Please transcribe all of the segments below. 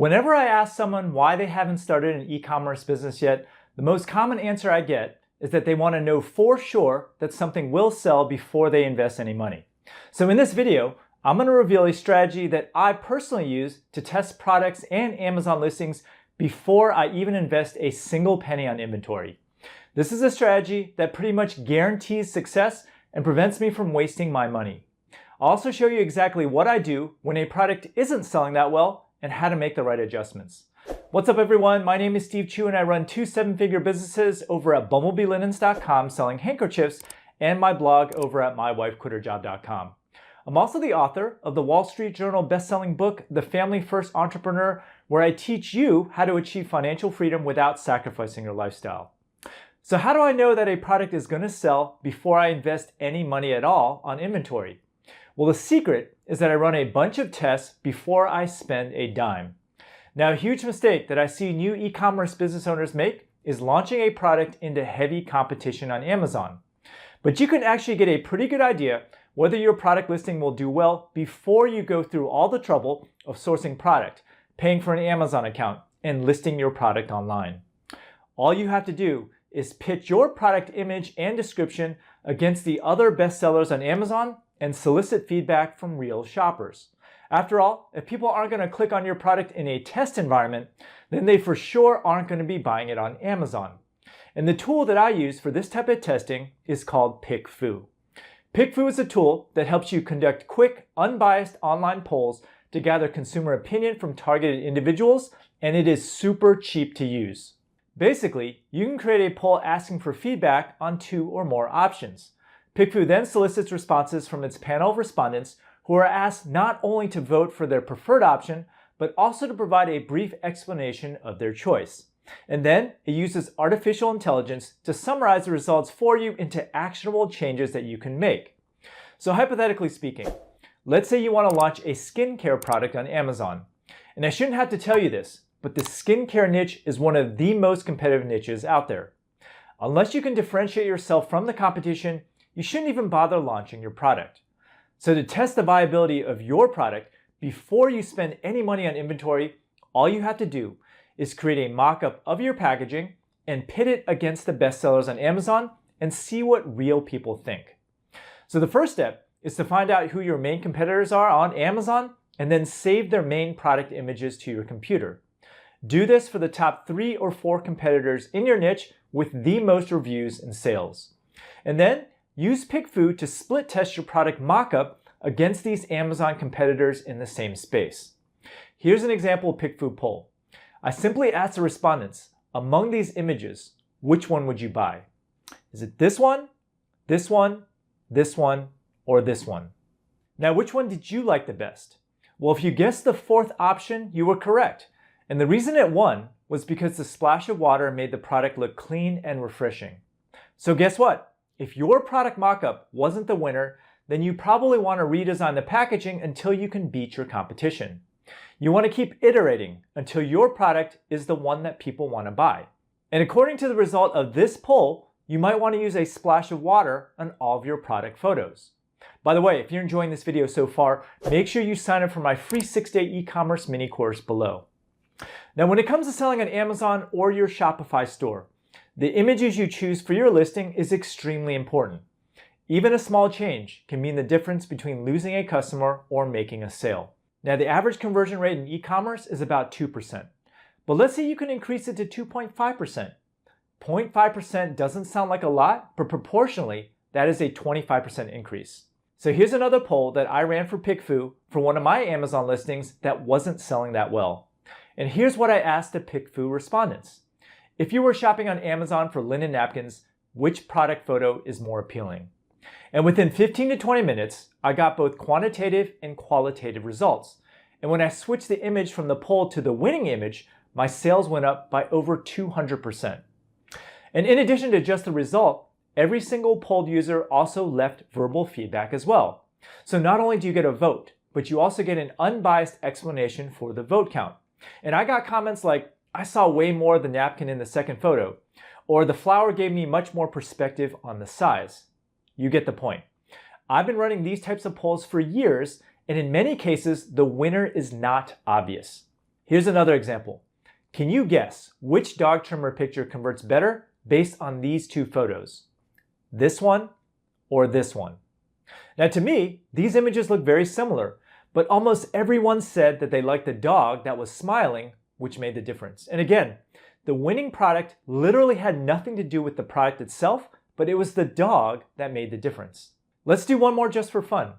Whenever I ask someone why they haven't started an e-commerce business yet, the most common answer I get is that they want to know for sure that something will sell before they invest any money. So in this video, I'm going to reveal a strategy that I personally use to test products and Amazon listings before I even invest a single penny on inventory. This is a strategy that pretty much guarantees success and prevents me from wasting my money. I'll also show you exactly what I do when a product isn't selling that well and how to make the right adjustments. What's up everyone, my name is Steve Chu and I run two seven-figure businesses over at bumblebeelinens.com selling handkerchiefs and my blog over at mywifequitherjob.com. I'm also the author of the Wall Street Journal best-selling book, The Family First Entrepreneur, where I teach you how to achieve financial freedom without sacrificing your lifestyle. So how do I know that a product is going to sell before I invest any money at all on inventory? Well, the secret is that I run a bunch of tests before I spend a dime. Now, a huge mistake that I see new e-commerce business owners make is launching a product into heavy competition on Amazon. But you can actually get a pretty good idea whether your product listing will do well before you go through all the trouble of sourcing product, paying for an Amazon account, and listing your product online. All you have to do is pitch your product image and description against the other bestsellers on Amazon and solicit feedback from real shoppers. After all, if people aren't going to click on your product in a test environment, then they for sure aren't going to be buying it on Amazon. And the tool that I use for this type of testing is called PickFu. PickFu is a tool that helps you conduct quick, unbiased online polls to gather consumer opinion from targeted individuals, and it is super cheap to use. Basically, you can create a poll asking for feedback on 2 or more options. PickFu then solicits responses from its panel of respondents who are asked not only to vote for their preferred option, but also to provide a brief explanation of their choice. And then it uses artificial intelligence to summarize the results for you into actionable changes that you can make. So hypothetically speaking, let's say you want to launch a skincare product on Amazon. And I shouldn't have to tell you this, but the skincare niche is one of the most competitive niches out there. Unless you can differentiate yourself from the competition, you shouldn't even bother launching your product. So to test the viability of your product before you spend any money on inventory, all you have to do is create a mock-up of your packaging and pit it against the bestsellers on Amazon and see what real people think. So the first step is to find out who your main competitors are on Amazon and then save their main product images to your computer. Do this for the top 3 or 4 competitors in your niche with the most reviews and sales. And then use PickFu to split test your product mockup against these Amazon competitors in the same space. Here's an example PickFu poll. I simply asked the respondents, among these images, which one would you buy? Is it this one, this one, this one, or this one? Now, which one did you like the best? Well, if you guessed the 4th option, you were correct. And the reason it won was because the splash of water made the product look clean and refreshing. So guess what? If your product mockup wasn't the winner, then you probably want to redesign the packaging until you can beat your competition. You want to keep iterating until your product is the one that people want to buy. And according to the result of this poll, you might want to use a splash of water on all of your product photos. By the way, if you're enjoying this video so far, make sure you sign up for my free 6-day e-commerce mini course below. Now, when it comes to selling on Amazon or your Shopify store, the images you choose for your listing is extremely important. Even a small change can mean the difference between losing a customer or making a sale. Now, the average conversion rate in e-commerce is about 2%. But let's say you can increase it to 2.5%. 0.5% doesn't sound like a lot, but proportionally, that is a 25% increase. So here's another poll that I ran for PickFu for one of my Amazon listings that wasn't selling that well. And here's what I asked the PickFu respondents. If you were shopping on Amazon for linen napkins, which product photo is more appealing? And within 15 to 20 minutes, I got both quantitative and qualitative results. And when I switched the image from the poll to the winning image, my sales went up by over 200%. And in addition to just the result, every single polled user also left verbal feedback as well. So not only do you get a vote, but you also get an unbiased explanation for the vote count. And I got comments like, I saw way more of the napkin in the second photo, or the flower gave me much more perspective on the size. You get the point. I've been running these types of polls for years, and in many cases, the winner is not obvious. Here's another example. Can you guess which dog trimmer picture converts better based on these two photos? This one or this one? Now to me, these images look very similar, but almost everyone said that they liked the dog that was smiling, which made the difference. And again, the winning product literally had nothing to do with the product itself, but it was the dog that made the difference. Let's do one more just for fun.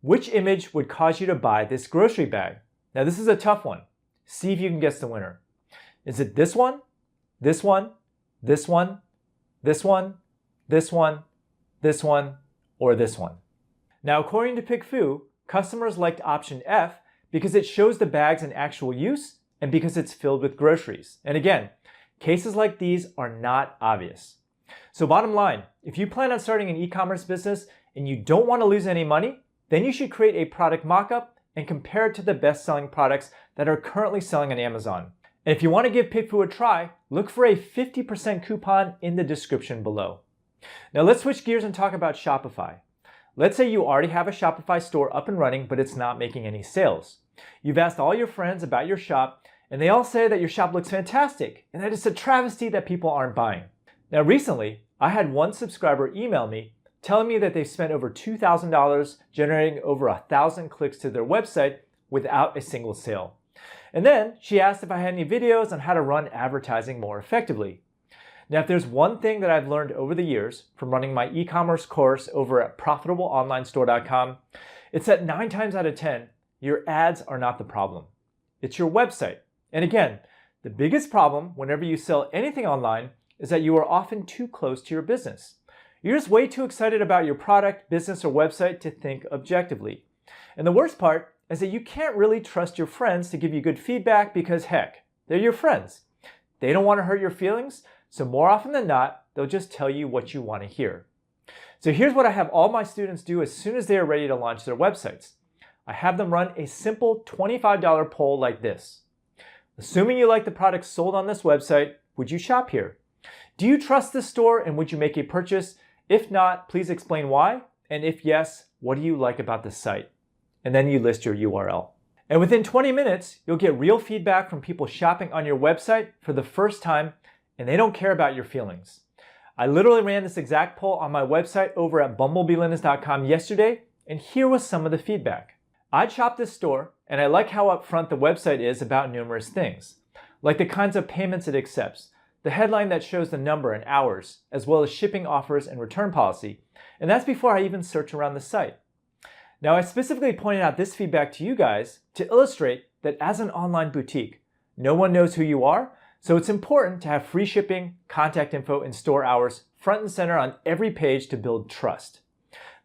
Which image would cause you to buy this grocery bag? Now this is a tough one. See if you can guess the winner. Is it this one, this one, this one, this one, this one, this one, or this one? Now according to PickFu, customers liked option F because it shows the bags in actual use and because it's filled with groceries. And again, cases like these are not obvious. So bottom line, if you plan on starting an e-commerce business and you don't want to lose any money, then you should create a product mock-up and compare it to the best-selling products that are currently selling on Amazon. And if you want to give PickFu a try, look for a 50% coupon in the description below. Now let's switch gears and talk about Shopify. Let's say you already have a Shopify store up and running, but it's not making any sales. You've asked all your friends about your shop, and they all say that your shop looks fantastic and that it's a travesty that people aren't buying. Now recently, I had one subscriber email me telling me that they've spent over $2,000 generating over 1,000 clicks to their website without a single sale. And then she asked if I had any videos on how to run advertising more effectively. Now, if there's one thing that I've learned over the years from running my e-commerce course over at profitableonlinestore.com, it's that 9 times out of 10, your ads are not the problem. It's your website. And again, the biggest problem whenever you sell anything online is that you are often too close to your business. You're just way too excited about your product, business, or website to think objectively. And the worst part is that you can't really trust your friends to give you good feedback because heck, they're your friends. They don't want to hurt your feelings, so more often than not, they'll just tell you what you want to hear. So here's what I have all my students do as soon as they are ready to launch their websites. I have them run a simple $25 poll like this. Assuming you like the products sold on this website, would you shop here? Do you trust this store and would you make a purchase? If not, please explain why. And if yes, what do you like about the site? And then you list your URL. And within 20 minutes, you'll get real feedback from people shopping on your website for the first time, and they don't care about your feelings. I literally ran this exact poll on my website over at bumblebeelinens.com yesterday, and here was some of the feedback. I'd shop this store, and I like how upfront the website is about numerous things, like the kinds of payments it accepts, the headline that shows the number and hours, as well as shipping offers and return policy, and that's before I even search around the site. Now, I specifically pointed out this feedback to you guys to illustrate that as an online boutique, no one knows who you are, so it's important to have free shipping, contact info, and store hours front and center on every page to build trust.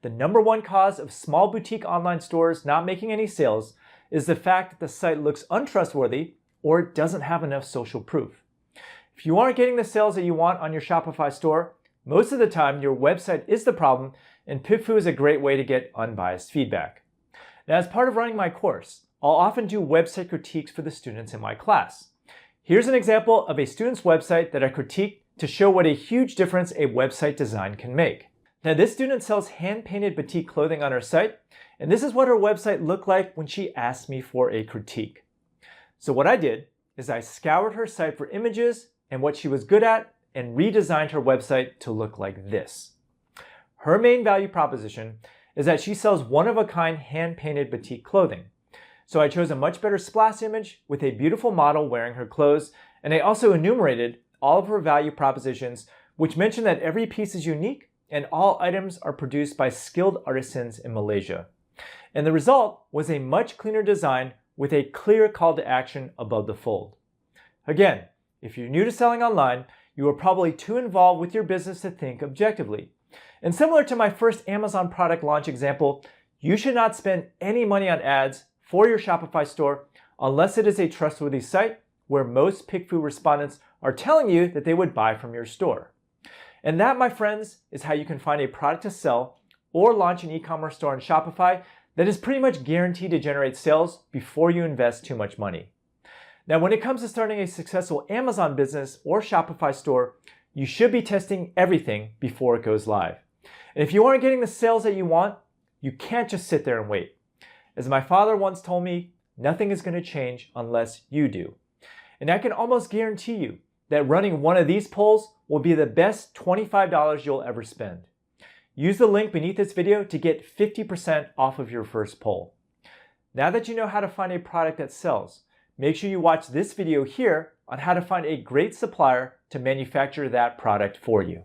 The number one cause of small boutique online stores not making any sales is the fact that the site looks untrustworthy or it doesn't have enough social proof. If you aren't getting the sales that you want on your Shopify store, most of the time your website is the problem, and PickFu is a great way to get unbiased feedback. Now, as part of running my course, I'll often do website critiques for the students in my class. Here's an example of a student's website that I critiqued to show what a huge difference a website design can make. Now, this student sells hand-painted boutique clothing on her site, and this is what her website looked like when she asked me for a critique. So what I did is I scoured her site for images and what she was good at and redesigned her website to look like this. Her main value proposition is that she sells one-of-a-kind hand-painted boutique clothing. So I chose a much better splash image with a beautiful model wearing her clothes, and I also enumerated all of her value propositions, which mention that every piece is unique and all items are produced by skilled artisans in Malaysia. And the result was a much cleaner design with a clear call to action above the fold. Again, if you're new to selling online, you are probably too involved with your business to think objectively. And similar to my first Amazon product launch example, you should not spend any money on ads for your Shopify store unless it is a trustworthy site where most PickFu respondents are telling you that they would buy from your store. And that, my friends, is how you can find a product to sell or launch an e-commerce store on Shopify that is pretty much guaranteed to generate sales before you invest too much money. Now, when it comes to starting a successful Amazon business or Shopify store, you should be testing everything before it goes live. And if you aren't getting the sales that you want, you can't just sit there and wait. As my father once told me, nothing is going to change unless you do. And I can almost guarantee you that running one of these polls will be the best $25 you'll ever spend. Use the link beneath this video to get 50% off of your first poll. Now that you know how to find a product that sells, make sure you watch this video here on how to find a great supplier to manufacture that product for you.